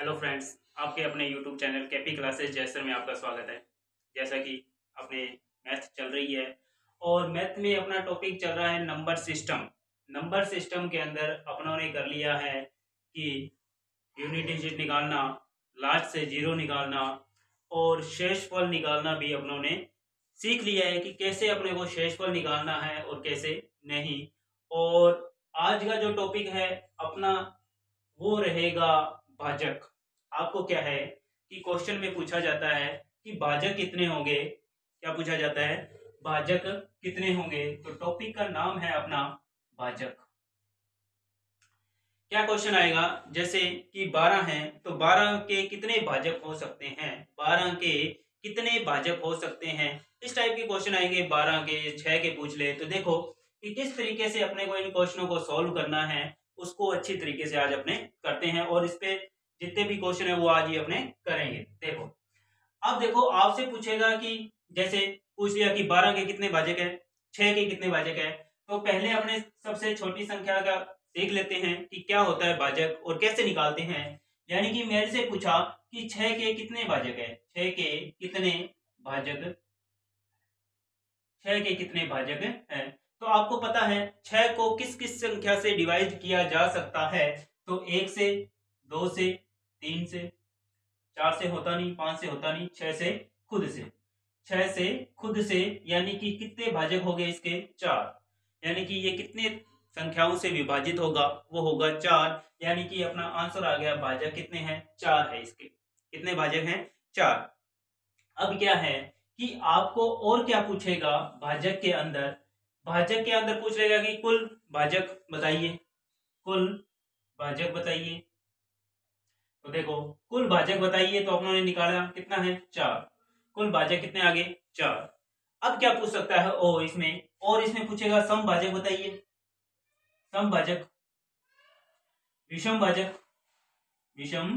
Hello friends, आपके अपने YouTube channel KP classes जैसर में आपका स्वागत है। जैसा कि अपने मैथ चल रही है और मैथ में अपना टॉपिक चल रहा है नंबर सिस्टम। नंबर सिस्टम के अंदर अपनों ने कर लिया है कि यूनिट डिजिट निकालना, लास्ट से जीरो निकालना और शेषफल निकालना भी अपनों ने सीख लिया है कि कैसे अपने को शेषफल निकालना है और कैसे नहीं। और आज का जो टॉपिक है अपना वो रहेगा भाजक। आपको क्या है कि क्वेश्चन में पूछा जाता है कि भाजक कितने होंगे। क्या पूछा जाता है? भाजक कितने होंगे। तो टॉपिक का नाम है अपना भाजक। क्या क्वेश्चन आएगा? जैसे कि 12 हैं तो 12 के कितने भाजक हो सकते हैं, 12 के कितने भाजक हो सकते हैं। इस टाइप के क्वेश्चन आएंगे। 12 के 6 के पूछ ले तो देखो कि किस तरीके से अपने को इन क्वेश्चनों को सॉल्व करना है, उसको अच्छी तरीके से आज अपने करते हैं और इस पे जितने भी क्वेश्चन है वो आज ही अपने करेंगे। देखो, अब देखो आपसे पूछेगा कि जैसे पूछ लिया कि 12 के कितने भाजक है, 6 के कितने भाजक है। तो पहले अपने सबसे छोटी संख्या का देख लेते हैं कि क्या होता है भाजक और कैसे निकालते हैं। यानी कि मेरे से पूछा कि 6 के कितने भाजक है, 6 के कितने भाजक, 6 के कितने भाजक है। तो आपको पता है 6 को किस किस संख्या से डिवाइड किया जा सकता है। तो 1 से, 2 से, 3 से, 4 से होता नहीं, 5 से होता नहीं, 6 से खुद से, 6 से खुद से। यानी कि कितने भाजक हो गए इसके? 4। यानी कि ये कितने संख्याओं से विभाजित होगा? वो होगा 4। यानी कि अपना आंसर आ गया भाजक कितने हैं? 4 है। इसके कितने भाजक हैं? 4। अब क्या है कि आपको और क्या पूछेगा भाजक के अंदर? भाजक के अंदर पूछ लेगा कि कुल भाजक बताइए, कुल भाजक बताइए। तो देखो, कुल भाजक बताइए तो अपनों ने निकाला कितना है? 4। कुल भाजक कितने आ गए? 4। अब क्या पूछ सकता है? ओ इसमें, और इसमें पूछेगा सम भाजक बताइए, सम भाजक, विषम भाजक, विषम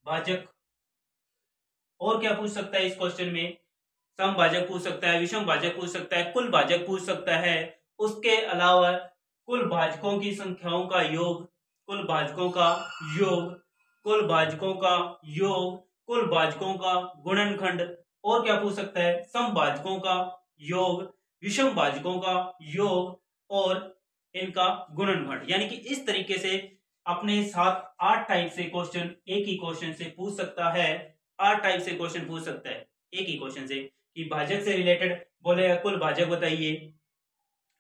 भाजक। और क्या पूछ सकता है इस क्वेश्चन में? सम भाजक पूछ सकता है, विषम भाजक पूछ सकता है, कुल भाजक पूछ सकता है। उसके अलावा कुल भाजकों की संख्याओं का योग, कुल भाजकों का योग, कुल भाजकों का योग, कुल भाजकों का गुणनखंड। और क्या पूछ सकता है? सम भाजकों का योग, विषम भाजकों का योग और इनका गुणनखंड। यानी कि इस तरीके से अपने साथ 8 टाइप से क्वेश्चन एक ही क्वेश्चन से पूछ सकता है। 8 टाइप से क्वेश्चन पूछ सकता है एक ही क्वेश्चन से। कि भाजक से रिलेटेड बोलेगा कुल भाजक बताइए,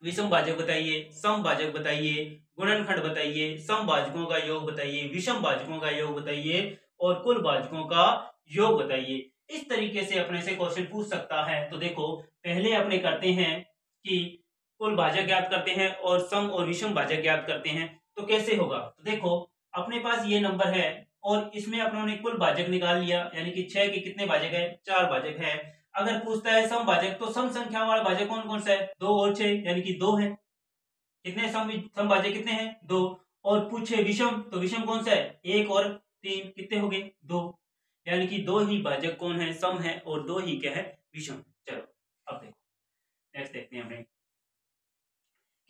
विषम भाजक बताइए, सम भाजक बताइए, गुणनखंड बताइए, सम भाजकों का योग बताइए, विषम भाजकों का योग बताइए और कुल भाजकों का योग बताइए। इस तरीके से अपने से क्वेश्चन पूछ सकता है। तो देखो, पहले अपने करते हैं कि कुल भाजक ज्ञात करते हैं और सम और विषम भाजक ज्ञात करते हैं। तो कैसे होगा? तो देखो, अपने पास ये नंबर है और इसमें अपनों ने कुल भाजक निकाल लिया। यानी कि 6 के कितने भाजक है? 4 भाजक है। अगर पूछता है सम भाजक, तो सम संख्या वाला भाजक कौन कौन सा है? 2 और 6, यानी कि 2 है। कितने सम भाजक कितने हैं? 2। और पूछे विषम, तो विषम कौन सा है? 1 और 3, कितने हो गए? 2। यानी कि 2 ही भाजक कौन है? सम है और 2 ही क्या है? विषम। चलो अब देखो, नेक्स्ट देखते हैं हमें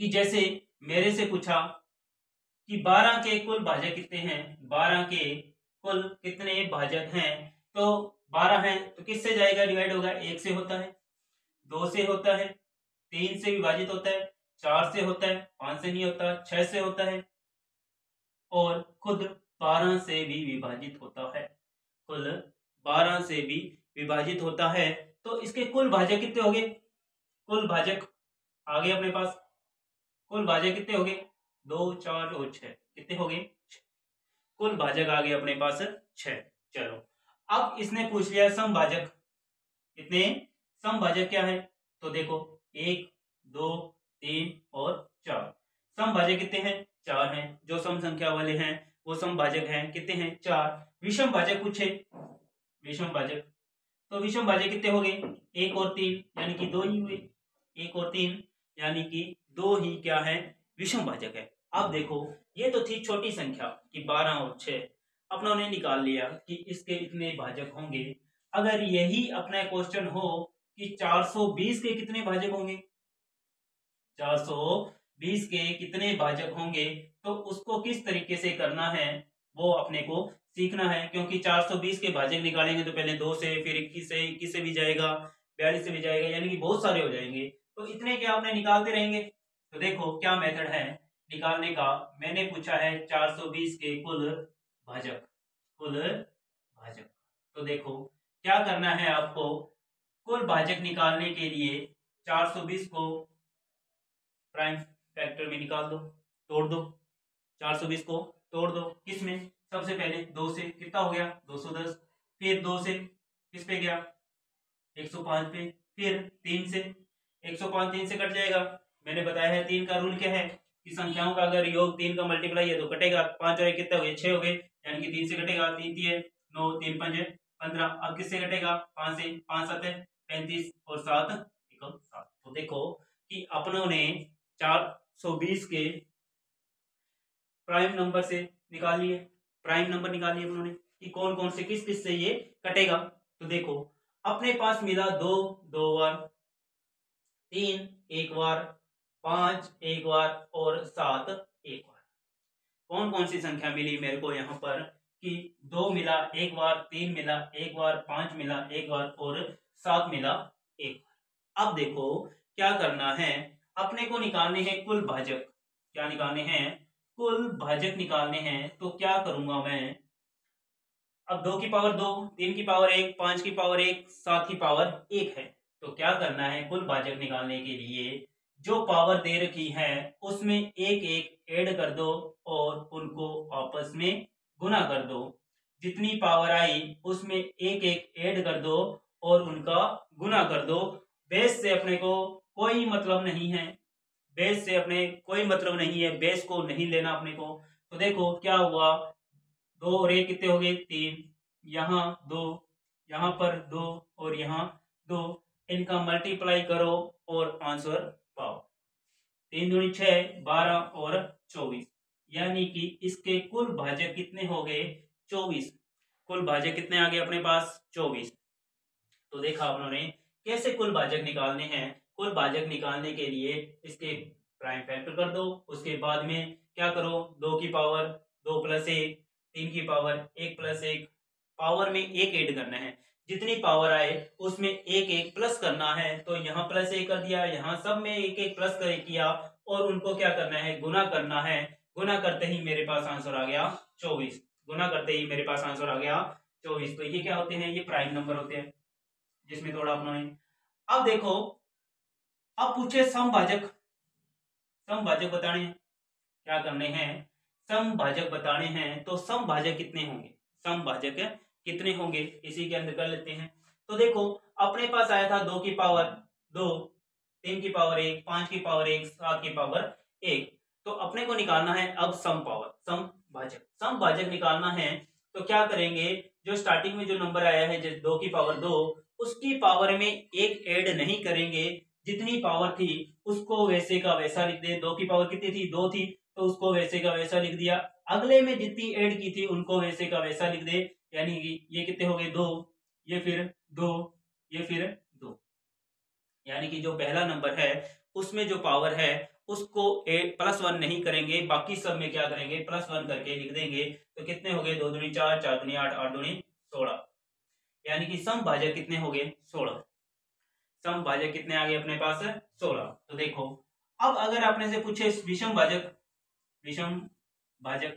कि जैसे मेरे से पूछा कि 12 के कुल भाजक कितने हैं, 12 के कुल कितने भाजक हैं। तो 12 है तो किससे जाएगा? डिवाइड होगा, 1 से होता है, 2 से होता है, 3 से विभाजित होता है, 4 से होता है, 5 से नहीं होता, 6 से होता है और खुद 12 से भी विभाजित होता है। कुल 12 से भी विभाजित होता है। तो इसके कुल भाजक कितने हो गए? कुल भाजक आ गए अपने पास। कुल भाजक कितने हो गए? 2, 4 और 6, कितने हो गए? 6। कुल भाजक आ गए अपने पास 6। चलो, अब इसने पूछ लिया सम भाजक कितने? सम भाजक क्या है? तो देखो, 1, 2, 3 और 4। सम भाजक कितने हैं? 4 हैं। जो सम संख्या वाले हैं वो सम भाजक हैं। कितने हैं? 4। विषम भाजक पूछे, विषम भाजक, तो विषम भाजक कितने हो गए? 1 और 3, यानी कि 2 ही हुए। 1 और 3 यानी कि 2 ही क्या है? विषम भाजक है। अब देखो, ये तो थी छोटी संख्या कि 12 और 6। अपनों ने निकाल लिया कि इसके इतने भाजक होंगे। अगर यही अपना क्वेश्चन हो कि 420 के कितने भाजक होंगे, 420 के कितने भाजक होंगे, तो उसको किस तरीके से करना है वो अपने को सीखना है, क्योंकि 420 के भाजक निकालेंगे तो पहले 2 से, फिर 21 से भी जाएगा, 42 से भी जाएगा, यानी कि बहुत सारे हो जाएंगे। तो इतने के आपने निकालते रहेंगे। तो देखो क्या मेथड है निकालने का। मैंने पूछा है 420 के कुल भाजक। तो देखो क्या करना है आपको, कुल भाजक निकालने के लिए 420 को प्राइम फैक्टर में निकाल दो, तोड़ दो। 420 को तोड़ दो किसमें, सबसे पहले 2 से, कितना हो गया 210, फिर 2 से किस पे गया 105 पे, फिर 3 से 105 3 से कट जाएगा। मैंने बताया है 3 का रूल क्या है कि संख्याओं का अगर योग 3 का मल्टीप्लाई है तो कटेगा। 5 और 1 कितने हो गए 6 हो गए, यानी कि 3 से कटेगा। 3 3 9, 3 5 15। अब किससे कटेगा 5 से, 5 7 35 और 7 7। तो देखो कि अपनों ने 420 के प्राइम नंबर से निकाल लिए, प्राइम नंबर निकाल लिए उन्होंने कि कौन कौन से किस किस से ये कटेगा। तो देखो अपने पास मिला 2 2 बार, 3 एक बार, 5 एक बार और 7 एक बार। कौन कौन सी संख्या मिली मेरे को यहाँ पर कि 2 मिला एक बार, 3 मिला एक बार, 5 मिला एक बार और 7 मिला एक बार। अब देखो क्या करना है, अपने को निकालने हैं कुल भाजक। क्या निकालने हैं, कुल भाजक निकालने हैं। तो क्या करूंगा मैं, अब 2 की पावर 2, 3 की पावर 1, 5 की पावर 1, 7 की पावर 1 है। तो क्या करना है, कुल भाजक निकालने के लिए जो पावर दे रखी है उसमें एक एक ऐड कर दो और उनको आपस में गुना कर दो। जितनी पावर आई उसमें एक एक ऐड कर दो और उनका गुना कर दो। बेस से अपने को कोई मतलब नहीं है, बेस से अपने कोई मतलब नहीं है, बेस को नहीं लेना अपने को। तो देखो क्या हुआ, 2 और 1 कितने हो गए 3, यहाँ 2, यहाँ पर 2 और यहाँ 2, इनका मल्टीप्लाई करो और आंसर पाओ। 3 दूनी 6, 12 और 24, यानी कि इसके कुल भाजक कितने हो गए 24। कुल भाजक कितने आ गए अपने पास 24। तो देखा उन्होंने कैसे कुल भाजक निकालने हैं। कुल भाजक निकालने के लिए इसके प्राइम फैक्टर कर दो, उसके बाद में क्या करो 2 की पावर 2 प्लस 1, 3 की पावर 1 प्लस 1, पावर में एक ऐड करना है। जितनी पावर आए उसमें एक एक प्लस करना है। तो यहाँ प्लस 1 कर दिया, यहाँ सब में एक एक प्लस कर किया और उनको क्या करना है गुना करना है। गुना करते ही मेरे पास आंसर आ गया 24। गुना करते ही मेरे पास आंसर आ गया 24। तो ये क्या होते हैं, ये प्राइम नंबर होते हैं जिसमें थोड़ा अपनों ने। अब देखो अब पूछे समभाजक, समभाजक बताने हैं, क्या करने हैं समभाजक बताने हैं। तो समभाजक कितने होंगे, समभाजक कितने होंगे इसी के अंदर कर लेते हैं। तो देखो अपने पास आया था 2 की पावर 2, 3 की पावर 1, 5 की पावर 1, 7 की पावर 1। तो अपने को निकालना है अब सम पावर, समभाजक, समभाजक निकालना है। तो क्या करेंगे, जो स्टार्टिंग में जो नंबर आया है जैसे 2 की पावर 2, उसकी पावर में एक ऐड नहीं करेंगे। जितनी पावर थी उसको वैसे का वैसा लिख दे। 2 की पावर कितनी थी 2 थी, तो उसको वैसे का वैसा लिख दिया। अगले में जितनी ऐड की थी उनको वैसे का वैसा लिख दे, यानी कि ये कितने हो गए 2, ये फिर 2, ये फिर 2। यानी कि जो पहला नंबर है उसमें जो पावर है उसको +1 नहीं करेंगे, बाकी सब में क्या करेंगे +1 करके लिख देंगे। तो कितने हो गए 2 दूनी 4, 4 दूनी 8, 8 दूनी 16, यानी कि समभाजक कितने हो गए 16। समभाजक कितने आ गए अपने पास 16। तो देखो अब अगर आपने से पूछे विषम भाजक, विषम भाजक,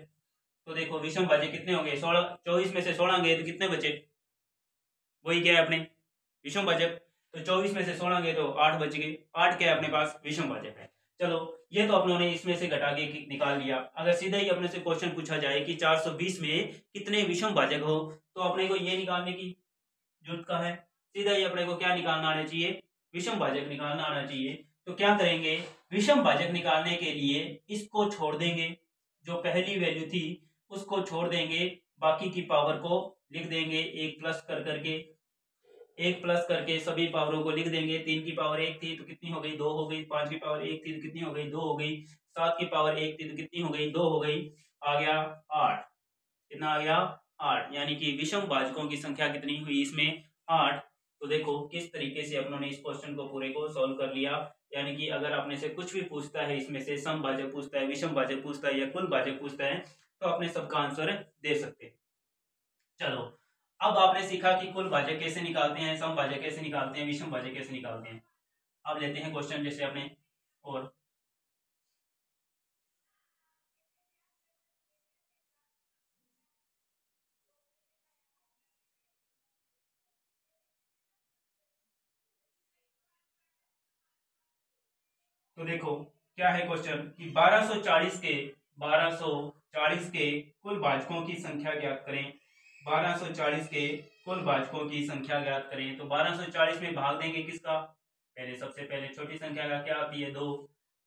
तो देखो विषम भाजक कितने हो गए 16। 24 में से 16 गए तो कितने बचे, वही क्या है अपने विषम भाजक। तो 24 में से 16 गए तो 8 बच गए, 8 क्या है अपने पास विषम भाजक है। चलो ये तो अपनों ने इसमें से घटा के निकाल लिया। अगर सीधा ही अपने से क्वेश्चन पूछा जाए कि 420 में कितने विषम भाजक हो, तो अपने को ये निकालने की जरूरत का है। सीधा ही अपने को क्या निकालना आना चाहिए, विषम भाजक निकालना आना चाहिए। तो क्या करेंगे, विषम भाजक निकालने के लिए इसको छोड़ देंगे, जो पहली वैल्यू थी उसको छोड़ देंगे, बाकी की पावर को लिख देंगे एक प्लस कर करके, एक प्लस करके सभी पावरों को लिख देंगे। 3 की पावर 1 थी तो कितनी हो गई 2 हो गई, 5 की पावर 1 थी तो कितनी हो गई 2 हो गई, 7 की पावर 1 थी तो कितनी हो गई 2 हो गई, आ गया 8। कितना आ गया 8, यानी कि विषम भाजकों की संख्या कितनी हुई इसमें 8। तो देखो किस तरीके से अपनों ने इस क्वेश्चन को पूरे को सॉल्व कर लिया। यानी कि अगर आपने से कुछ भी पूछता है इसमें से, सम भाजक पूछता है, विषम भाजक पूछता है या कुल भाजक पूछता है, तो अपने सबका आंसर दे सकते हैं। चलो, अब आपने सीखा कि कुल भाजक कैसे निकालते हैं, सम भाजक कैसे निकालते हैं, विषम भाजक कैसे निकालते हैं। अब लेते हैं क्वेश्चन जैसे आपने, और तो देखो क्या है क्वेश्चन कि 1240 के कुल भाजकों की संख्या ज्ञात करें। 1240 के कुल भाजकों की संख्या ज्ञात करें, तो 1240 में भाग देंगे किसका, पहले सबसे पहले छोटी संख्या का क्या आती है, 2,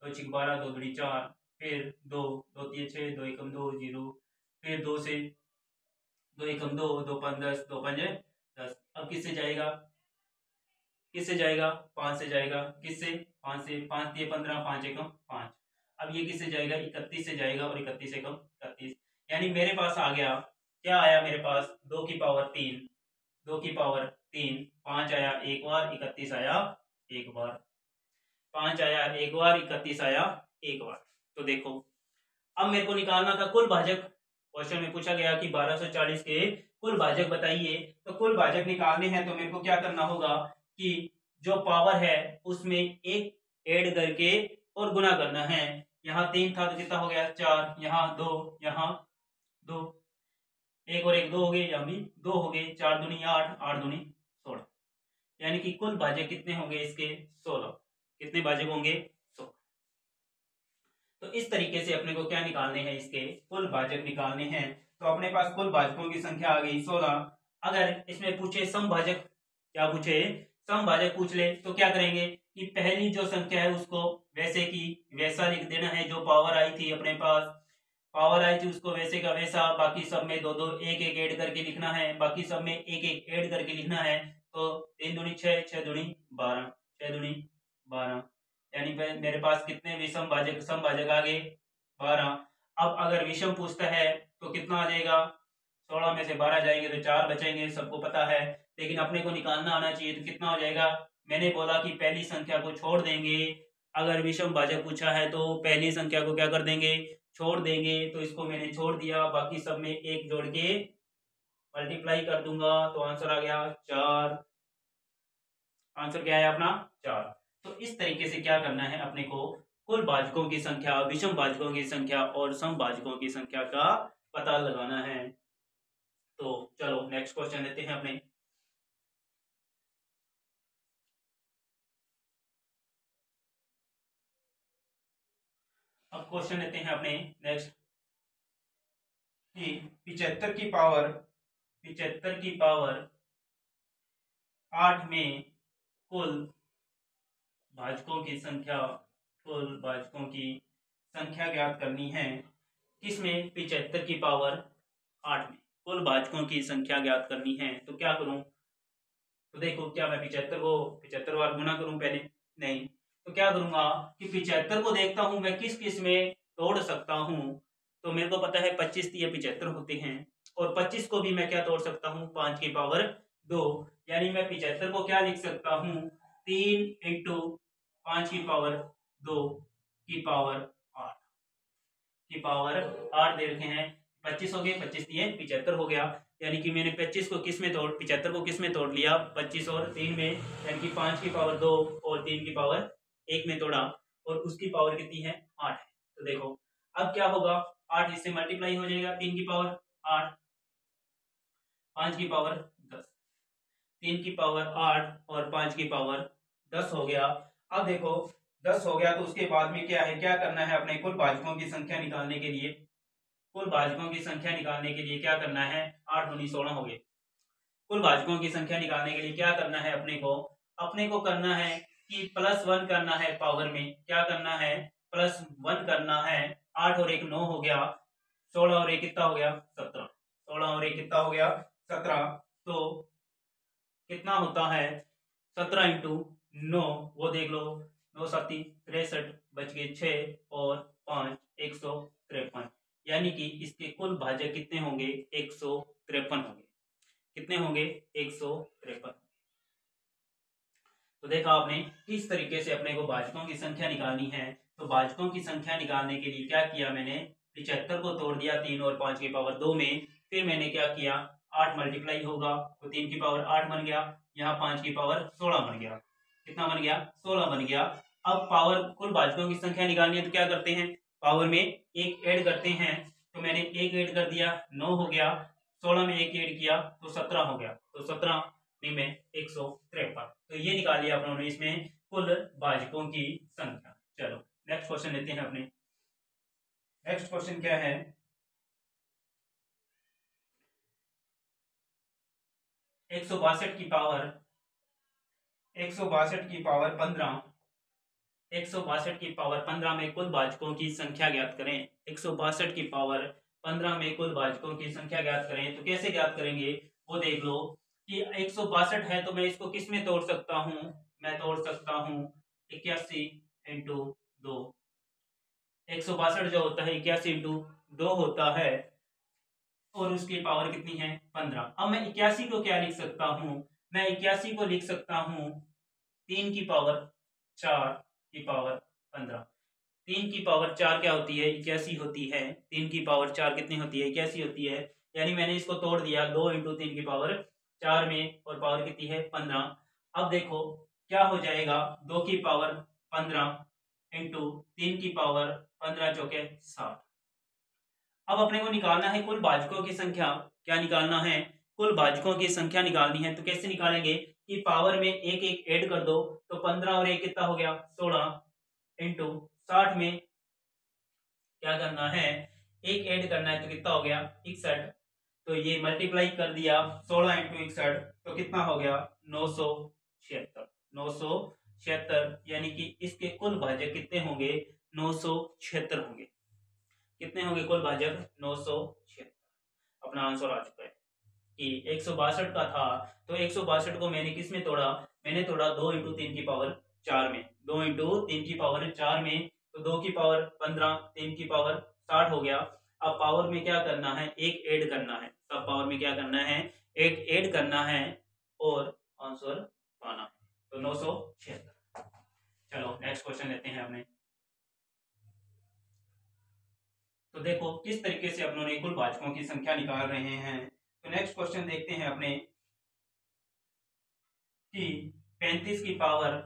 2 छिक 12, 2 दूनी 4, फिर 2, 2 तिये 6, 2 एकम 2, 0, फिर 2 से 2 एकम 2, 2 पाँच 10, 2 पंजे 10। अब किससे जाएगा, किससे जाएगा, 5 से जाएगा, किससे, 5 से, 5 दिए 15, 5 एकम 5। अब ये किससे जाएगा, 31 से जाएगा, और 31 एकम 31, यानी मेरे पास आ गया, क्या आया मेरे पास, 2 की पावर 3, 2 की पावर 3, 5 आया एक बार, 31 आया एक बार, 5 आया एक बार, 31 आया एक बार। तो देखो अब मेरे को निकालना था कुल भाजक। क्वेश्चन में पूछा गया कि 1240 के कुल भाजक बताइए, तो कुल भाजक निकालने हैं तो मेरे को क्या करना होगा कि जो पावर है उसमें एक ऐड करके और गुना करना है। यहाँ 3 था तो कितना हो गया, 4, यहाँ 2, यहाँ 2, एक और एक 2 हो गए, यहाँ भी 2 हो गए, 4 दूनी 8, 8 दूनी 16, यानी कि कुल भाजक कितने होंगे इसके, 16। कितने भाजक होंगे, 16। तो इस तरीके से अपने को क्या निकालने हैं, इसके कुल भाजक निकालने हैं। तो अपने पास कुल भाजकों की संख्या आ गई 16। अगर इसमें पूछे सम भाजक, क्या पूछे, सम भाजक पूछ ले, तो क्या करेंगे कि पहली जो संख्या है उसको वैसे की वैसा लिख देना है, जो पावर आई थी अपने पास, पावर आई थी उसको वैसे का वैसा, बाकी सब में दो दो एक एक ऐड करके लिखना है, बाकी सब में एक एक ऐड करके लिखना है। तो 3 दूनी 6, 6 दूनी 12, 6 दूनी 12, यानी मेरे पास कितने विषम भाजक, सम भाजक आ गए 12। अब अगर विषम पूछता है तो कितना आ जाएगा, 16 में से 12 जाएंगे तो 4 बचेंगे, सबको पता है, लेकिन अपने को निकालना आना चाहिए, तो कितना हो जाएगा। मैंने बोला कि पहली संख्या को छोड़ देंगे, अगर विषम भाजक पूछा है तो पहली संख्या को क्या कर देंगे, छोड़ देंगे, तो इसको मैंने छोड़ दिया, बाकी सब में एक जोड़ के मल्टीप्लाई कर दूंगा, तो आंसर आ गया 4। आंसर क्या है अपना, 4। तो इस तरीके से क्या करना है अपने को, कुल भाजकों की संख्या, विषम भाजकों की संख्या और सम भाजकों की संख्या का पता लगाना है। तो चलो नेक्स्ट क्वेश्चन लेते हैं अपने। अब क्वेश्चन लेते हैं अपने नेक्स्ट कि 75 की पावर, 75 की पावर 8 में कुल भाजकों की संख्या, कुल भाजकों की संख्या ज्ञात करनी है। किसमें, 75 की पावर 8 में कुल भाजकों की संख्या ज्ञात करनी है, तो क्या करूं, तो देखो क्या मैं 75 को 75 बार गुना करूं पहले, नहीं, तो क्या करूंगा कि 75 को देखता हूं मैं किस किस में तोड़ सकता हूं। तो मेरे को पता है 25 ये 75 होते हैं, और 25 को भी मैं क्या तोड़ सकता हूं, 5 की पावर 2, यानी मैं 75 को क्या लिख सकता हूं, 3 इंटू 5 की पावर 2 की पावर 8, की पावर 8 दे रखे हैं। 25 हो गए, 25 दिए 75 हो गया, यानी कि मैंने 25 को किस में तोड़, 75 को किस में तोड़ लिया, 25 और 3 में, यानी कि 5 की पावर 2 और 3 की पावर 1 में तोड़ा, और उसकी पावर कितनी है, 8 है। तो देखो अब क्या होगा, 8 इससे मल्टीप्लाई हो जाएगा, 3 की पावर 8, 5 की पावर 10, 3 की पावर 8 और 5 की पावर 10 हो गया। अब देखो 10 हो गया, तो उसके बाद में क्या है, क्या करना है अपने कुल भाजकों की संख्या निकालने के लिए, कुल भाजकों की संख्या निकालने के लिए क्या करना है, 8 दूनी 16 हो गए। कुल भाजकों की संख्या निकालने के लिए क्या करना है अपने को करना है कि +1 करना है पावर में, क्या करना है, +1 करना है। 8 और 1 9 हो गया, 16 और 1 कितना हो गया, 17, 16 और 1 कितना हो गया, 17। तो कितना होता है, 17 इंटू 9, वो देख लो, 9 7 63, बच गए 6 और 5 153, यानी कि इसके कुल भाजक कितने होंगे, 153 होंगे। कितने होंगे, 153। तो देखा आपने किस तरीके से अपने को भाजकों की संख्या निकालनी है। तो भाजकों की संख्या निकालने के लिए क्या किया मैंने, 75 को तोड़ दिया 3 और 5 की पावर 2 में, फिर मैंने क्या किया, 8 मल्टीप्लाई होगा तो 3 की पावर 8 बन गया, यहाँ 5 की पावर 16 बन गया। कितना बन गया? 16 बन गया। अब पावर कुल भाजकों की संख्या निकालनी है तो क्या करते हैं, पावर में एक ऐड करते हैं। तो मैंने एक ऐड कर दिया, 9 हो गया, 16 में एक ऐड किया तो 17 हो गया, तो 17 में 153। तो ये निकाल लिया अपनों ने इसमें कुल भाजकों की संख्या। चलो नेक्स्ट क्वेश्चन लेते हैं अपने। नेक्स्ट क्वेश्चन क्या है, 162 की पावर 162 की पावर 15 162 की पावर 15 में कुल भाजकों की संख्या ज्ञात करें। 162 की पावर 15 में कुल भाजकों की संख्या ज्ञात करें। तो कैसे ज्ञात करेंगे वो देख लो कि 162 है तो मैं इसको किस में तोड़ सकता हूँ, मैं तोड़ सकता हूँ 81 इंटू 2। 162 जो होता है 81 इंटू 2 होता है और उसकी पावर कितनी है 15। अब मैं 81 को क्या लिख सकता हूँ, मैं 81 को लिख सकता हूँ 3 की पावर 4 की पावर 15। 3 की पावर 4 क्या होती है, 81 होती है। 3 की पावर 4 कितनी होती है, 81 होती है। यानी मैंने इसको तोड़ दिया 2 इंटू 3 की पावर 4 में और पावर कितनी है 15। अब देखो क्या हो जाएगा, 2 की पावर 15 इंटू 3 की पावर 15 चौके 60। अब अपने को निकालना है कुल भाजकों की संख्या। क्या निकालना है, कुल भाजकों की संख्या निकालनी है। तो कैसे निकालेंगे कि पावर में एक एक ऐड कर दो, तो 15 और 1 कितना हो गया 16 इंटू 60 में क्या करना है, एक ऐड करना है तो कितना हो गया 61। तो ये मल्टीप्लाई कर दिया 16 इंटू 61 तो कितना हो गया 976। 976 यानी कि इसके कुल भाजक कितने होंगे 976 होंगे। कितने होंगे कुल भाजक 976। अपना आंसर आ चुका है कि 162 का था तो 162 को मैंने किस में तोड़ा, मैंने तोड़ा 2 इंटू 3 की पावर 4 में। 2 इंटू 3 की पावर 4 में तो 2 की पावर 15, 3 की पावर 60 हो गया। अब पावर में क्या करना है, एक ऐड करना है। सब पावर में क्या करना है, एक ऐड करना है और आंसर पाना है। तो 976। चलो नेक्स्ट क्वेश्चन लेते हैं अपने। तो देखो किस तरीके से अपनों ने कुल भाजकों की संख्या निकाल रहे हैं। तो नेक्स्ट क्वेश्चन देखते हैं अपने कि 35 की पावर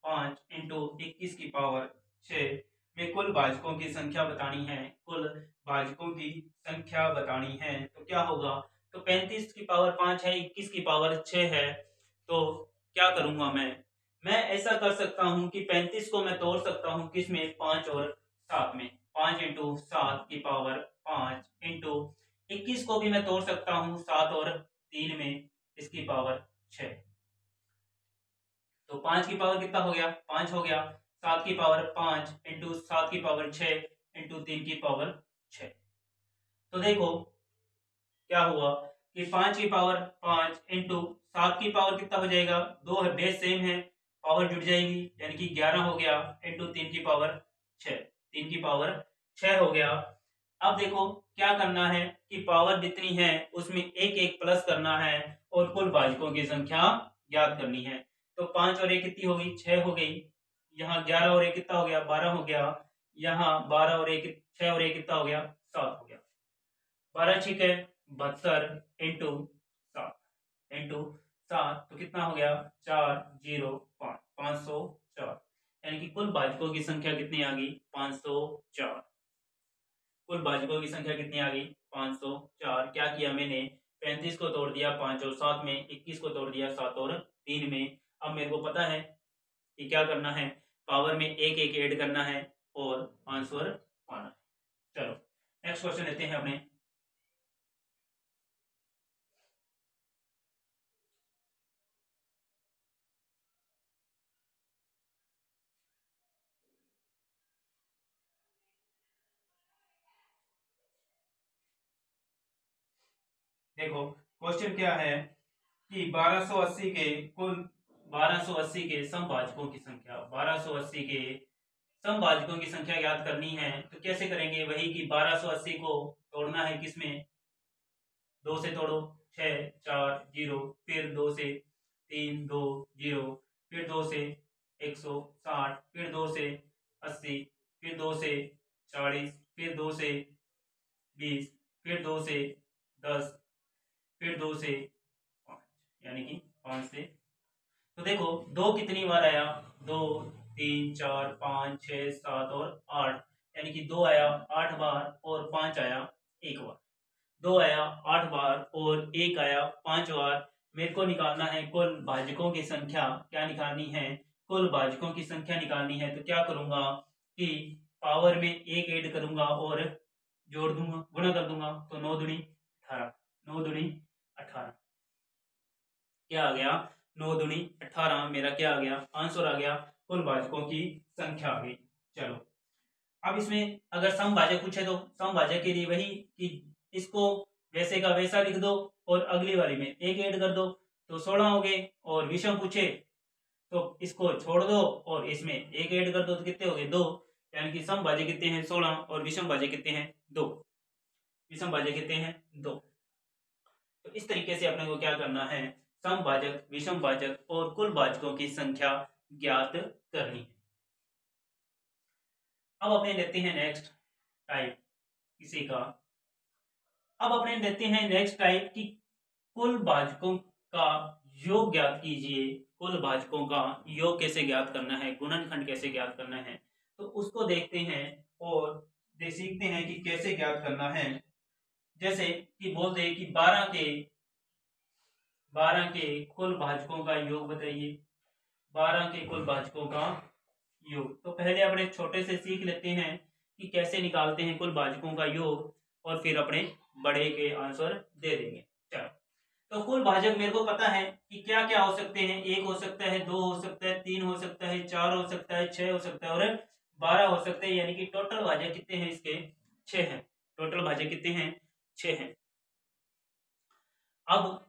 5 इंटू 21 की पावर 6 में कुल भाजकों की संख्या बतानी है। कुल भाजकों की संख्या बतानी है तो क्या होगा, तो 35 की पावर 5 है, 21 की पावर 6 है। तो क्या करूंगा मैं ऐसा कर सकता हूं कि 35 को मैं तोड़ सकता हूं किस में 5 और 7 में। 5 इंटू 7 की पावर 5 इंटू 21 को भी मैं तोड़ सकता हूँ 7 और 3 में, इसकी पावर 6। तो 5 की पावर कितना हो गया 5 हो गया, 7 की पावर 5 इंटू 7 की पावर 6 इंटू 3 की पावर 6। तो देखो क्या हुआ कि 5 की पावर 5 इंटू 7 की पावर कितना हो जाएगा, दो है बेस सेम है, पावर जुड़ जाएगी यानी कि 11 हो गया इंटू 3 की पावर 6। 3 की पावर 6 हो गया। अब देखो क्या करना है कि पावर जितनी है उसमें एक एक प्लस करना है और कुल भाजकों की संख्या ज्ञात करनी है। तो 5 और 1 कितनी हो गई 6 हो गई, यहाँ 11 और 1 कितना हो गया 12 हो गया, यहाँ 12 और 1 6 और 1 कितना हो गया 7 हो गया। 12 ठीक है 72 इंटू 7 इंटू 7 तो कितना हो गया 405 504। यानी कि कुल भाजकों की संख्या कितनी आ गई 504। कुल भाजकों की संख्या कितनी आ गई 504। क्या किया मैंने 35 को तोड़ दिया 5 और 7 में, 21 को तोड़ दिया 7 और 3 में। अब मेरे को पता है कि क्या करना है, पावर में एक एक ऐड करना है और आंसर पाना है। चलो नेक्स्ट क्वेश्चन लेते हैं अपने। देखो क्वेश्चन क्या है कि 1280 के समभाजकों की संख्या, 1280 के समभाजकों की संख्या याद करनी है। तो कैसे करेंगे, वही कि 1280 को तोड़ना है किसमें, 2 से तोड़ो 6 4 0, फिर 2 से 3 2 0, फिर 2 से 160, फिर 2 से 80, फिर 2 से 40, फिर 2 से 20, फिर 2 से 10, फिर 2 से 5, यानी कि 5 से। तो देखो 2 कितनी बार आया, 2 3 4 5 6 7 और 8, यानी कि 2 आया 8 बार और 5 आया 1 बार। 2 आया 8 बार और 1 आया 5 बार। मेरे को निकालना है कुल भाजकों की संख्या। क्या निकालनी है? कुल भाजकों की संख्या निकालनी है। तो क्या करूंगा कि पावर में 1 ऐड करूंगा और जोड़ दूंगा, गुणा कर दूंगा। तो 9 दूनी 18, 9 दूनी 18, क्या आ गया? 9 दूनी 18 मेरा क्या आ गया? आंसर आ गया। कुल भाजकों की संख्या आ गई। चलो अब इसमें अगर समभाजक पूछे तो समभाजक के लिए वही कि इसको वैसे का वैसा लिख दो और अगली वाली में 1 ऐड कर दो तो 16 हो गए। और विषम पूछे तो इसको छोड़ दो और इसमें 1 ऐड कर दो तो कितने हो गए? 2। यानी कि समभाजक कितने हैं? 16 और विषम भाजक कितने हैं? 2। विषम भाजक कितने हैं? 2। तो इस तरीके से अपने को क्या करना है? समभाजक, विषम भाजक और कुल भाजकों की संख्या ज्ञात करनी है। अब अपने लेते हैं नेक्स्ट टाइप किसी का। अब अपने लेते हैं नेक्स्ट टाइप की कुल भाजकों का योग ज्ञात कीजिए। कुल भाजकों का योग कैसे ज्ञात करना है, गुणनखंड कैसे ज्ञात करना है, तो उसको देखते हैं और सीखते हैं कि कैसे ज्ञात करना है। जैसे कि बोलते हैं कि 12 के कुल भाजकों का योग बताइए। 12 के कुल भाजकों का योग। तो पहले अपने छोटे से सीख लेते हैं कि कैसे निकालते हैं कुल भाजकों का योग और फिर अपने बड़े के आंसर दे देंगे। चलो तो कुल भाजक मेरे को पता है कि क्या क्या हो सकते हैं। 1 हो सकता है, 2 हो सकता है, 3 हो सकता है, 4 हो सकता है, 6 हो सकता है और 12 हो सकते हैं। यानी कि टोटल भाजक कितने हैं इसके? 6 हैं। टोटल भाजक कितने हैं? 6 हैं। अब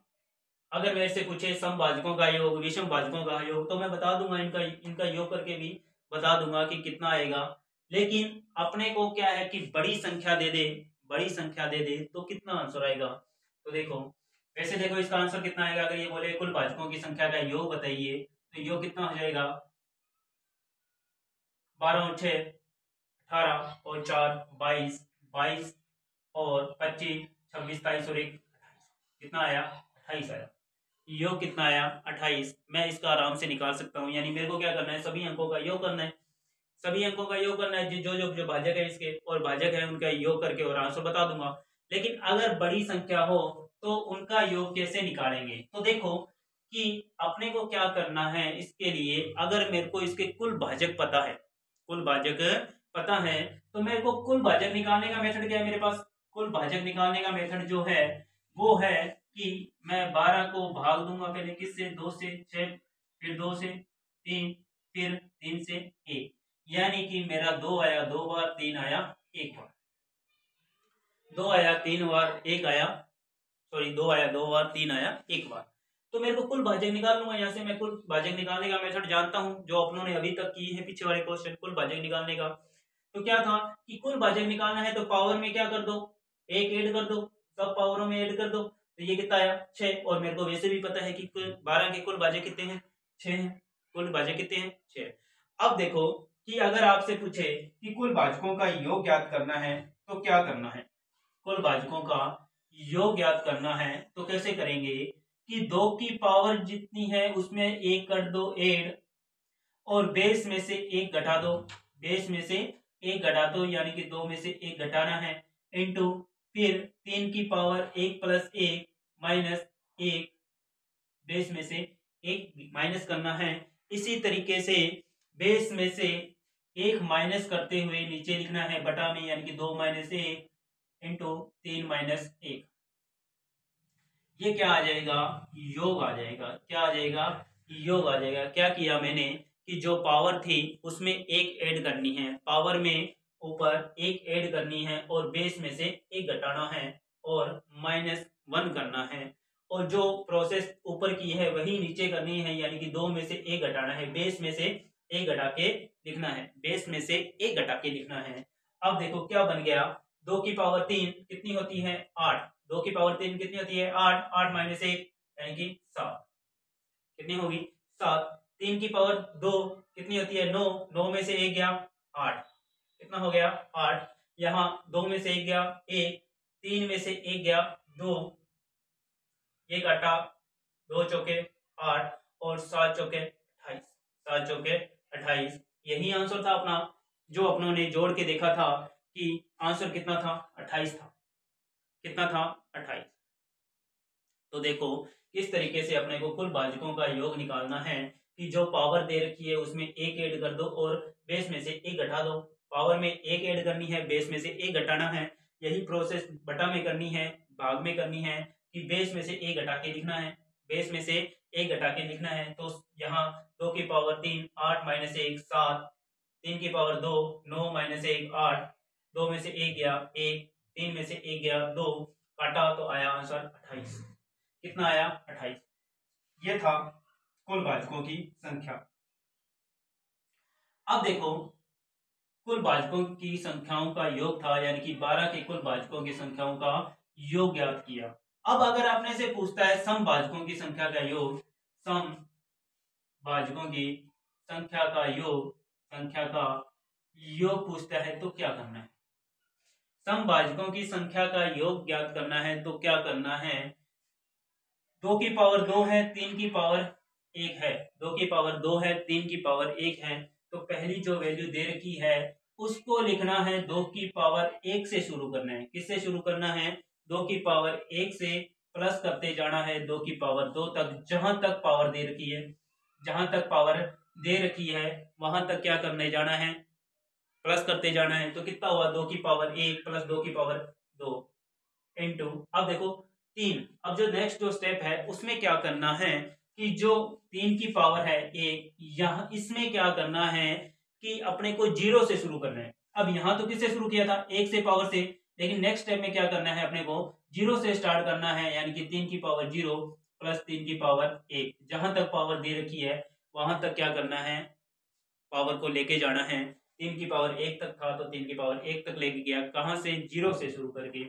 अगर मेरे से पूछे समभाजकों का योग, विषम भाजकों का योग, तो मैं बता दूंगा, इनका योग करके भी बता दूंगा कि कितना आएगा। लेकिन अपने को क्या है कि बड़ी संख्या दे दे, बड़ी संख्या दे दे तो कितना आंसर आएगा। तो देखो वैसे देखो इसका आंसर कितना आएगा। अगर ये बोले कुल भाजकों की संख्या का योग बताइए तो योग कितना हो जाएगा? 12 और 6 18 और 4 22, 22 और 25 26 27 और 1 कितना आया? 28 आया। योग कितना आया? 28। मैं इसका आराम से निकाल सकता हूँ। यानी मेरे को क्या करना है? सभी अंकों का योग करना है। सभी अंकों का योग करना है, जो जो जो भाजक है इसके और भाजक है उनका योग करके और आंसर बता दूंगा। लेकिन अगर बड़ी संख्या हो तो उनका योग कैसे निकालेंगे? तो देखो कि अपने को क्या करना है इसके लिए। अगर मेरे को इसके कुल भाजक पता है, कुल भाजक पता है, तो मेरे को कुल भाजक निकालने का मेथड क्या है मेरे पास? कुल भाजक निकालने का मेथड जो है वो है कि मैं 12 को भाग दूंगा पहले किससे? 2 से 6, फिर 2 से 3, फिर 3 से 1। यानी कि मेरा 2 आया 2 बार, 3 आया 1 बार। 2 आया 3 बार, 1 आया, सॉरी 2 आया 2 बार, 3 आया 1 बार। तो मेरे को कुल भाजक निकाल लूंगा। यहाँ से मैं कुल भाजक निकालने का मेथड जानता हूँ जो अपनों ने अभी तक की है पीछे वाले क्वेश्चन कुल भाजक निकालने का। तो क्या था कि कुल भाजक निकालना है तो पावर में क्या कर दो? 1 ऐड कर दो, सब पावरों में ऐड कर दो। तो ये कितना आया? 6। और मेरे को वैसे भी पता है कि 12 के कुल भाजक कितने हैं? 6 हैं। कुल भाजक कितने हैं? 6। अब देखो कि अगर आपसे पूछे कि कुल भाजकों का योग ज्ञात करना है तो क्या करना है? कुल भाजकों का योग ज्ञात करना है तो कैसे करेंगे कि 2 की पावर जितनी है उसमें 1 कर दो ऐड और बेस में से 1 घटा दो। बेस में से 1 घटा दो यानी कि 2 में से 1 घटाना है इनटू फिर 3 की पावर 1 प्लस 1 माइनस 1, बेस में से 1 माइनस करना है। इसी तरीके से बेस में से 1 माइनस करते हुए नीचे लिखना है बटा में, यानी कि 2 माइनस 1 इंटू 3 माइनस 1। ये क्या आ जाएगा? योग आ जाएगा। क्या आ जाएगा? योग आ जाएगा। क्या किया मैंने कि जो पावर थी उसमें 1 ऐड करनी है, पावर में ऊपर 1 ऐड करनी है और बेस में से 1 घटाना है और -1 करना है। और जो प्रोसेस ऊपर की है वही नीचे करनी है, यानी कि 2 में से 1 घटाना है, बेस में से 1 घटा के लिखना है, बेस में से 1 घटा के लिखना है। अब देखो क्या बन गया। 2 की पावर 3 कितनी होती है? 8। 2 की पावर 3 कितनी होती है? 8। 8 माइनस 1 यानी कि 7। कितनी होगी? 7। 3 की पावर 2 कितनी होती है? 9। 9 में से 1 गया 8। कितना हो गया? 8। यहाँ 2 में से 1 गया 1, 3 में से 1 गया 2, एक आटा, 2 चौके 8 और 7 चौके 28, 7 चौके 28। यही आंसर था अपना, जो अपनों ने जोड़ के देखा था कि आंसर कितना था, 28 था। कितना था, 28। तो देखो किस तरीके से अपने को कुल भाजकों का योग निकालना है कि जो पावर दे रखी है उसमें एक ऐड कर दो और बेस में से एक घटा दो। पावर में एक ऐड करनी है, बेस में से एक घटाना है। यही प्रोसेस बटा में करनी है, भाग में करनी है कि बेस में से एक घटा के लिखना है, बेस में से एक घटा के लिखना है। तो यहाँ 2 की पावर 3, 8 माइनस 1 7, 3 की पावर 2 9 माइनस 1 8, 2 में से 1 गया 1, 3 में से 1 गया 2, काटा तो आया आंसर 28। कितना आया, 28। ये था कुल भाजकों की संख्या। अब देखो कुल भाजकों की संख्याओं का योग था, यानी कि 12 के कुल भाजकों की संख्याओं का योग ज्ञात किया। अब अगर आपने से पूछता है सम भाजकों की संख्या का योग, सम भाजकों की संख्या का योग, संख्या का योग पूछता है तो क्या करना है। सम भाजकों की संख्या का योग ज्ञात करना है तो क्या करना है। 2 की पावर 2 है, 3 की पावर 1 है, 2 की पावर 2 है, 3 की पावर 1 है। तो पहली जो वैल्यू दे रखी है उसको लिखना है 2 की पावर 1 से शुरू करना है। किससे शुरू करना है, 2 की पावर 1 से प्लस करते जाना है 2 की पावर 2 तक, जहां तक पावर दे रखी है, जहां तक पावर दे रखी है वहां तक क्या करने जाना है, प्लस करते जाना है। तो कितना हुआ, 2 की पावर 1 प्लस 2 की पावर 2 इंटू, अब देखो 3। अब जो नेक्स्ट जो स्टेप है उसमें क्या करना है कि जो 3 की पावर है 1, यहाँ इसमें क्या करना है कि अपने को 0 से शुरू करना है। अब यहाँ तो किससे शुरू किया था, 1 से पावर से, लेकिन नेक्स्ट स्टेप में क्या करना है, अपने को 0 से स्टार्ट करना है, यानी कि 3 की पावर 0 प्लस 3 की पावर 1, जहां तक पावर दे रखी है वहां तक क्या करना है, पावर को लेके जाना है। 3 की पावर 1 तक था तो 3 की पावर 1 तक लेके गया, कहां से, 0 से शुरू करके।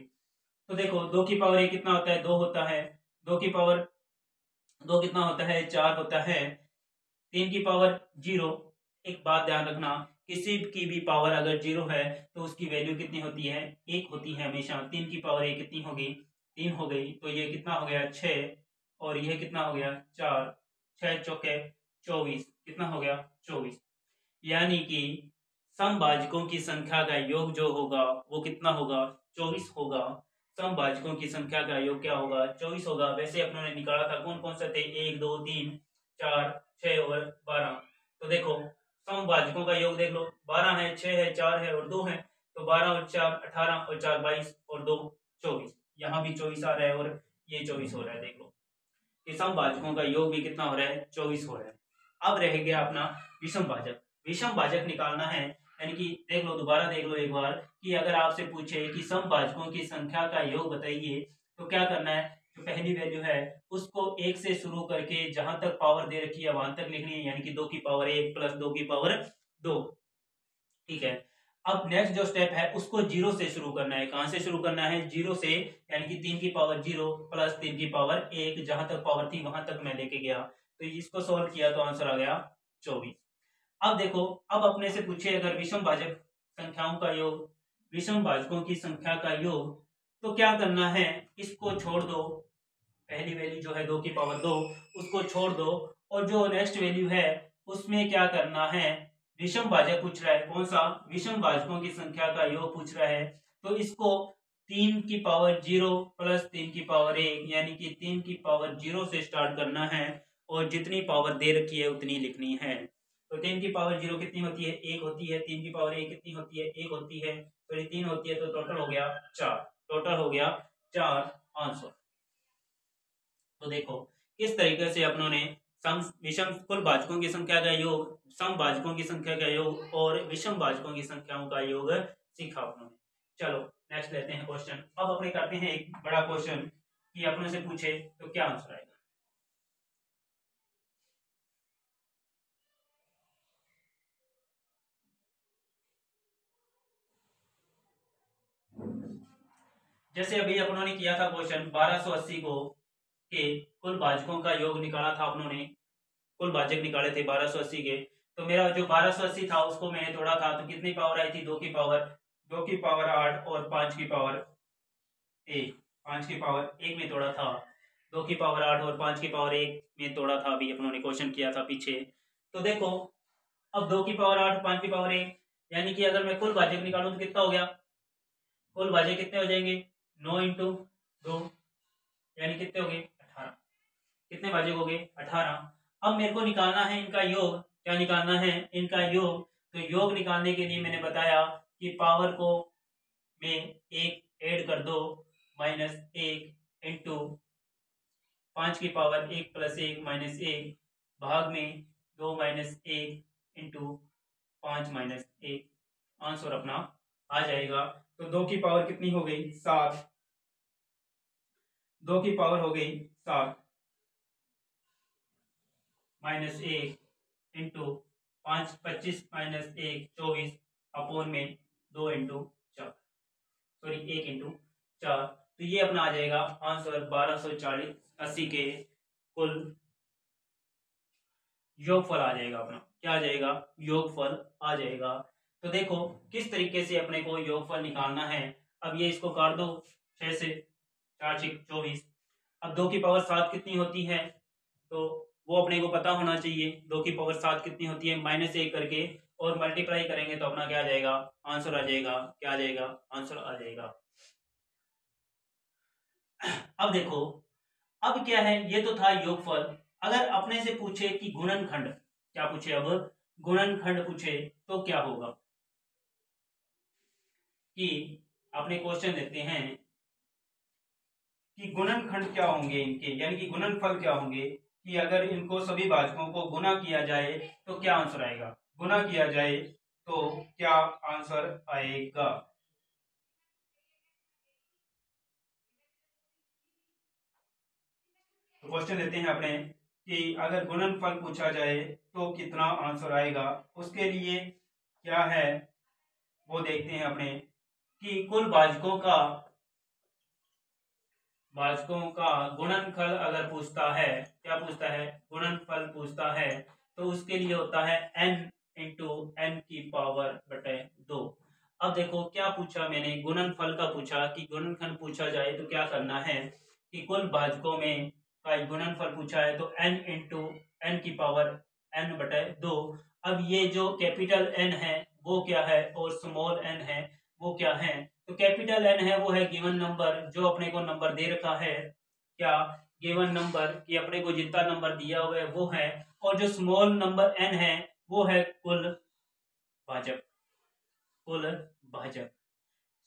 तो देखो 2 की पावर 1 कितना होता है, 2 होता है। 2 की पावर 2 कितना होता है, 4 होता है। 3 की पावर 0, एक बात ध्यान रखना, किसी की भी पावर अगर 0 है तो उसकी वैल्यू कितनी होती है, 1 होती है हमेशा। 3 की पावर 1 कितनी होगी, 3 हो गई। तो ये कितना हो गया, 6, और यह कितना हो गया, 4, 6 चौके 24, कितना हो गया, 24। यानी कि समभाजकों की संख्या का योग जो होगा वो कितना होगा, 24 होगा। समभाजकों की संख्या का योग क्या होगा, 24 होगा। वैसे अपनों ने निकाला था, कौन कौन से थे, 1 2 3 4 6 और 12। तो देखो समभाजकों का योग देख लो, 12 है, 6 है, 4 है और 2 है। तो 12 और 4 18 और 4 22 और 2 24। यहाँ भी 24 आ रहा है और ये 24 हो रहा है। देख लो कि समभाजकों का योग भी कितना हो रहा है, 24 हो रहा है। अब रह गया अपना विषम भाजक। विषम भाजक निकालना है, यानी कि देख लो, दोबारा देख लो एक बार कि अगर आपसे पूछे कि समभाजकों की संख्या का योग बताइए तो क्या करना है। जो पहली वैल्यू है उसको 1 से शुरू करके जहां तक पावर दे रखी है वहां तक लिखनी है, यानी कि 2 की पावर 1 प्लस 2 की पावर 2। ठीक है। अब नेक्स्ट जो स्टेप है उसको 0 से शुरू करना है। कहां से शुरू करना है, 0 से, यानी कि 3 की पावर 0 प्लस 3 की पावर 1, जहां तक पावर थी वहां तक मैं लेके गया। तो इसको सोल्व किया तो आंसर आ गया 24। अब देखो, अब अपने से पूछे अगर विषम भाजक संख्याओं का योग, विषम भाजकों की संख्या का योग, तो क्या करना है, इसको छोड़ दो। पहली वैल्यू जो है 2 की पावर 2 उसको छोड़ दो, और जो नेक्स्ट वैल्यू है उसमें क्या करना है, विषम भाजक पूछ रहा है, कौन सा, विषम भाजकों की संख्या का योग पूछ रहा है। तो इसको 3 की पावर 0 प्लस 3 की पावर 1, यानी कि 3 की पावर 0 से स्टार्ट करना है और जितनी पावर दे रखी है उतनी लिखनी है। तो 3 की पावर 0 कितनी होती है, 1 होती है। 3 की पावर 1 कितनी होती है, 1 होती है। तो ये 3 होती है, तो टोटल हो गया 4, टोटल हो गया 4 आंसर। तो देखो किस तरीके से अपनों ने सम विषम कुल भाजकों की संख्या का योग, सम भाजकों की संख्या का योग और विषम भाजकों की संख्याओं का योग सीखा अपनों ने। चलो नेक्स्ट लेते हैं क्वेश्चन। अब अपने करते हैं एक बड़ा क्वेश्चन कि अपनों से पूछे तो क्या आंसर आएगा। जैसे अभी अपनों ने किया था क्वेश्चन 1280 को के कुल भाजकों का योग निकाला था अपनों ने, कुल भाजक निकाले थे 1280 के। तो मेरा जो 1280 था उसको मैंने तोड़ा था, तो कितनी पावर आई थी, 2 की पावर, 2 की पावर 8 और 5 की पावर 1, 5 की पावर 1 में तोड़ा था। 2 की पावर 8 और 5 की पावर 1 में तोड़ा था, अभी अपनों ने क्वेश्चन किया था पीछे। तो देखो अब 2 की पावर 8 5 की पावर 1, यानी कि अगर मैं कुल भाजक निकालूं तो कितना हो गया, कुल भाजक कितने हो जाएंगे, 9 इंटू 2 यानी कितने हो गए 18। कितने भाजक हो गए 18। अब मेरे को निकालना है इनका योग। क्या निकालना है, इनका योग। तो योग निकालने के लिए मैंने बताया कि पावर को में एक ऐड कर दो, -1 इंटू 5 की पावर 1 + 1 -1 भाग में 2 -1 इंटू 5 -1, आंसर अपना आ जाएगा। तो 2 की पावर कितनी हो गई 7, 2 की पावर हो गई 7 -1 इंटू 5 25 -1 24 अपोन में 2 इंटू 4, सॉरी 1 इंटू 4। तो ये अपना आ जाएगा आंसर 1240 80 के कुल योगफल आ जाएगा अपना। क्या आ जाएगा, योगफल आ जाएगा। तो देखो किस तरीके से अपने को योगफल निकालना है। अब ये इसको काट दो 6 से, 4 6 24। अब 2 की पावर 7 कितनी होती है, तो वो अपने को पता होना चाहिए। 2 की पावर 7 कितनी होती है, -1 करके और मल्टीप्लाई करेंगे तो अपना क्या आ जाएगा, आंसर आ जाएगा। क्या आ जाएगा, आंसर आ जाएगा। अब देखो अब क्या है, ये तो था योगफल। अगर अपने से पूछे कि गुणनखंड, क्या पूछे, अब गुणनखंड पूछे तो क्या होगा, कि अपने क्वेश्चन देते हैं कि गुणनखंड क्या होंगे इनके, यानी कि गुणनफल क्या होंगे, कि अगर इनको सभी भाजकों को गुना किया जाए तो क्या आंसर आएगा, गुना किया जाए तो क्या आंसर आएगा। तो क्वेश्चन देते हैं अपने कि अगर गुणनफल पूछा जाए तो कितना आंसर आएगा। उसके लिए क्या है वो देखते हैं अपने, कि कुल भाजकों का गुणनफल अगर पूछता है, क्या पूछता है, गुणनफल पूछता है, तो उसके लिए होता है n इंटू n की पावर बटे 2। अब देखो क्या पूछा मैंने, गुणनफल का पूछा कि गुणनखंड पूछा जाए तो क्या करना है, कि कुल भाजकों में का गुणनफल पूछा है तो n इंटू n की पावर n बटे 2। अब ये जो कैपिटल N है वो क्या है और स्मॉल n है वो क्या है। तो कैपिटल N है वो है गिवन नंबर, जो अपने को नंबर दे रखा है, क्या गिवन नंबर, कि अपने को जितना नंबर दिया हुआ है वो है। और जो स्मॉल नंबर n है वो है कुल भाजक, कुल भाजक।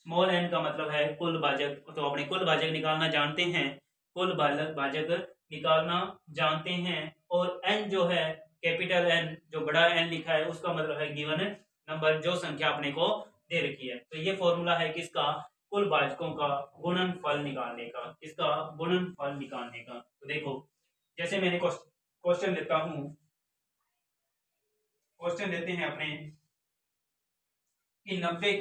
स्मॉल n का मतलब है कुल भाजक। तो अपने कुल भाजक निकालना जानते हैं, कुल भाजक निकालना जानते हैं। और n जो है कैपिटल N, जो बड़ा N लिखा है उसका मतलब है गिवन नंबर, जो संख्या अपने को दे रखी है। तो ये फॉर्मूला है किसका, कुल भाजकों का गुणनफल निकालने का, किसका, गुणनफल निकालने का। तो देखो जैसे मैंने क्वेश्चन लेता हूं, क्वेश्चन लेते हैं अपने कि 90